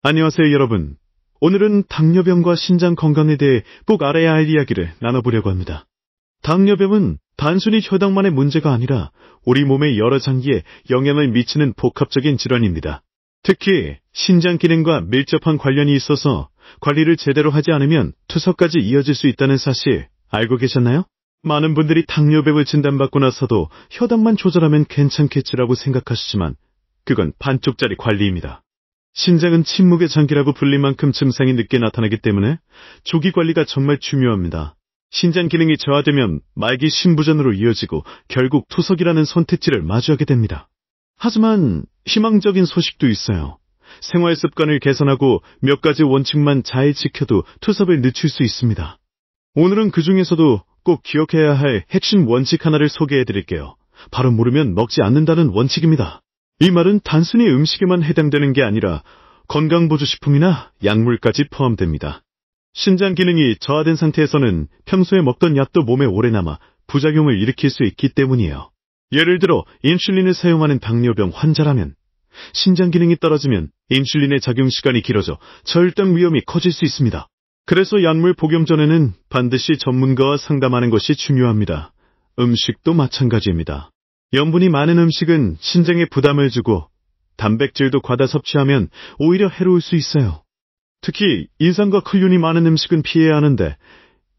안녕하세요, 여러분. 오늘은 당뇨병과 신장 건강에 대해 꼭 알아야 할 이야기를 나눠보려고 합니다. 당뇨병은 단순히 혈당만의 문제가 아니라 우리 몸의 여러 장기에 영향을 미치는 복합적인 질환입니다. 특히 신장 기능과 밀접한 관련이 있어서 관리를 제대로 하지 않으면 투석까지 이어질 수 있다는 사실 알고 계셨나요? 많은 분들이 당뇨병을 진단받고 나서도 혈당만 조절하면 괜찮겠지라고 생각하시지만 그건 반쪽짜리 관리입니다. 신장은 침묵의 장기라고 불릴 만큼 증상이 늦게 나타나기 때문에 조기 관리가 정말 중요합니다. 신장 기능이 저하되면 말기 심부전으로 이어지고 결국 투석이라는 선택지를 마주하게 됩니다. 하지만 희망적인 소식도 있어요. 생활 습관을 개선하고 몇 가지 원칙만 잘 지켜도 투석을 늦출 수 있습니다. 오늘은 그 중에서도 꼭 기억해야 할 핵심 원칙 하나를 소개해드릴게요. 바로 모르면 먹지 않는다는 원칙입니다. 이 말은 단순히 음식에만 해당되는 게 아니라 건강보조식품이나 약물까지 포함됩니다. 신장 기능이 저하된 상태에서는 평소에 먹던 약도 몸에 오래 남아 부작용을 일으킬 수 있기 때문이에요. 예를 들어 인슐린을 사용하는 당뇨병 환자라면 신장 기능이 떨어지면 인슐린의 작용 시간이 길어져 절당 위험이 커질 수 있습니다. 그래서 약물 복용 전에는 반드시 전문가와 상담하는 것이 중요합니다. 음식도 마찬가지입니다. 염분이 많은 음식은 신장에 부담을 주고 단백질도 과다 섭취하면 오히려 해로울 수 있어요. 특히 인삼과 칼륨이 많은 음식은 피해야 하는데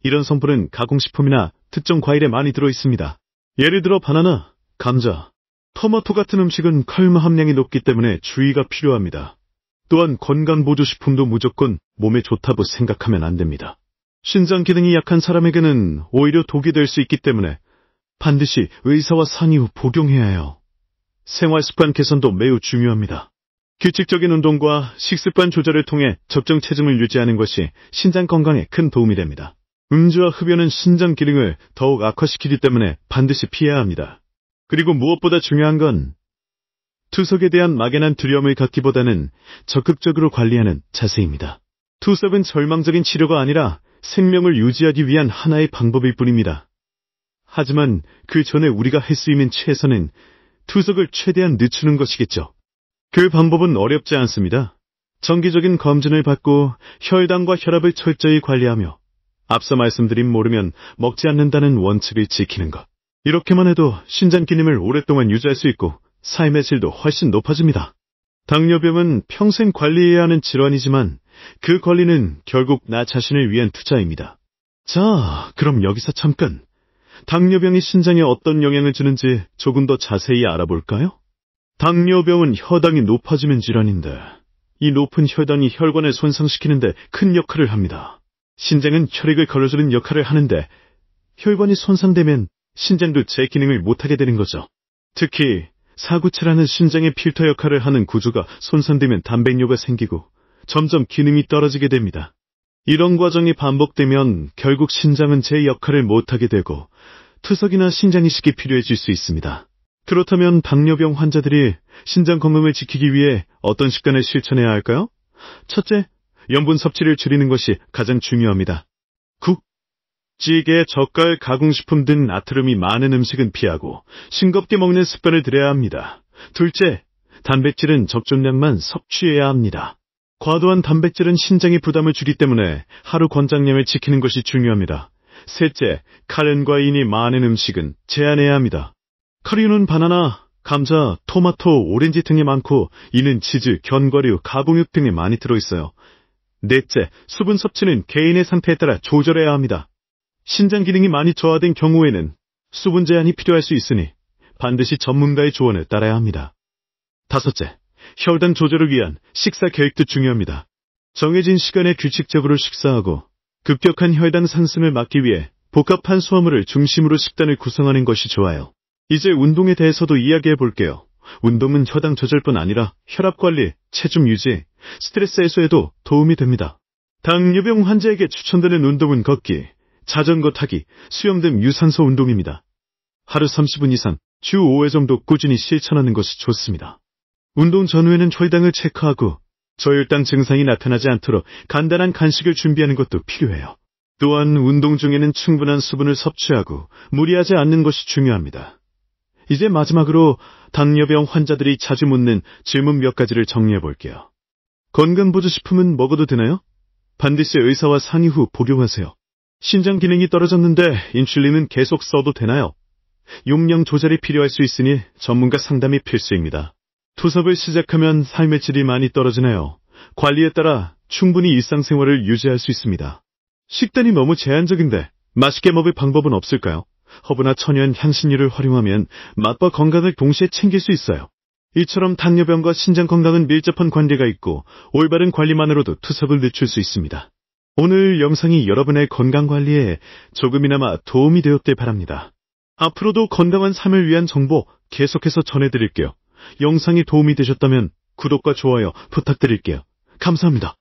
이런 성분은 가공식품이나 특정 과일에 많이 들어있습니다. 예를 들어 바나나, 감자, 토마토 같은 음식은 칼륨 함량이 높기 때문에 주의가 필요합니다. 또한 건강보조식품도 무조건 몸에 좋다고 생각하면 안 됩니다. 신장 기능이 약한 사람에게는 오히려 독이 될 수 있기 때문에 반드시 의사와 상의 후 복용해야 해요. 생활습관 개선도 매우 중요합니다. 규칙적인 운동과 식습관 조절을 통해 적정 체중을 유지하는 것이 신장 건강에 큰 도움이 됩니다. 음주와 흡연은 신장 기능을 더욱 악화시키기 때문에 반드시 피해야 합니다. 그리고 무엇보다 중요한 건 투석에 대한 막연한 두려움을 갖기보다는 적극적으로 관리하는 자세입니다. 투석은 절망적인 치료가 아니라 생명을 유지하기 위한 하나의 방법일 뿐입니다. 하지만 그 전에 우리가 할 수 있는 최선은 투석을 최대한 늦추는 것이겠죠. 그 방법은 어렵지 않습니다. 정기적인 검진을 받고 혈당과 혈압을 철저히 관리하며 앞서 말씀드린 모르면 먹지 않는다는 원칙을 지키는 것. 이렇게만 해도 신장 기능을 오랫동안 유지할 수 있고 삶의 질도 훨씬 높아집니다. 당뇨병은 평생 관리해야 하는 질환이지만 그 관리는 결국 나 자신을 위한 투자입니다. 자, 그럼 여기서 잠깐 당뇨병이 신장에 어떤 영향을 주는지 조금 더 자세히 알아볼까요? 당뇨병은 혈당이 높아지는 질환인데 이 높은 혈당이 혈관을 손상시키는데 큰 역할을 합니다. 신장은 혈액을 걸어주는 역할을 하는데 혈관이 손상되면 신장도 제 기능을 못하게 되는 거죠. 특히 사구체라는 신장의 필터 역할을 하는 구조가 손상되면 단백뇨가 생기고 점점 기능이 떨어지게 됩니다. 이런 과정이 반복되면 결국 신장은 제 역할을 못하게 되고 투석이나 신장 이식이 필요해질 수 있습니다. 그렇다면 당뇨병 환자들이 신장 건강을 지키기 위해 어떤 식단을 실천해야 할까요? 첫째, 염분 섭취를 줄이는 것이 가장 중요합니다. 국, 찌개, 젓갈, 가공식품 등 나트륨이 많은 음식은 피하고 싱겁게 먹는 습관을 들여야 합니다. 둘째, 단백질은 적정량만 섭취해야 합니다. 과도한 단백질은 신장의 부담을 주기 때문에 하루 권장량을 지키는 것이 중요합니다. 셋째, 카렌과 인이 많은 음식은 제한해야 합니다. 카린은 바나나, 감자, 토마토, 오렌지 등에 많고 이는 치즈, 견과류, 가공육 등에 많이 들어있어요. 넷째, 수분 섭취는 개인의 상태에 따라 조절해야 합니다. 신장 기능이 많이 저하된 경우에는 수분 제한이 필요할 수 있으니 반드시 전문가의 조언을 따라야 합니다. 다섯째, 혈당 조절을 위한 식사 계획도 중요합니다. 정해진 시간에 규칙적으로 식사하고 급격한 혈당 상승을 막기 위해 복합한 소화물을 중심으로 식단을 구성하는 것이 좋아요. 이제 운동에 대해서도 이야기해 볼게요. 운동은 혈당 조절뿐 아니라 혈압 관리, 체중 유지, 스트레스 해소에도 도움이 됩니다. 당뇨병 환자에게 추천되는 운동은 걷기, 자전거 타기, 수영 등 유산소 운동입니다. 하루 30분 이상, 주 5회 정도 꾸준히 실천하는 것이 좋습니다. 운동 전후에는 혈당을 체크하고 저혈당 증상이 나타나지 않도록 간단한 간식을 준비하는 것도 필요해요. 또한 운동 중에는 충분한 수분을 섭취하고 무리하지 않는 것이 중요합니다. 이제 마지막으로 당뇨병 환자들이 자주 묻는 질문 몇 가지를 정리해 볼게요. 건강보조식품은 먹어도 되나요? 반드시 의사와 상의 후 복용하세요. 신장 기능이 떨어졌는데 인슐린은 계속 써도 되나요? 용량 조절이 필요할 수 있으니 전문가 상담이 필수입니다. 투섭을 시작하면 삶의 질이 많이 떨어지네요. 관리에 따라 충분히 일상생활을 유지할 수 있습니다. 식단이 너무 제한적인데 맛있게 먹을 방법은 없을까요? 허브나 천연 향신료를 활용하면 맛과 건강을 동시에 챙길 수 있어요. 이처럼 당뇨병과 신장 건강은 밀접한 관계가 있고 올바른 관리만으로도 투석을 늦출 수 있습니다. 오늘 영상이 여러분의 건강관리에 조금이나마 도움이 되었길 바랍니다. 앞으로도 건강한 삶을 위한 정보 계속해서 전해드릴게요. 영상이 도움이 되셨다면 구독과 좋아요 부탁드릴게요. 감사합니다.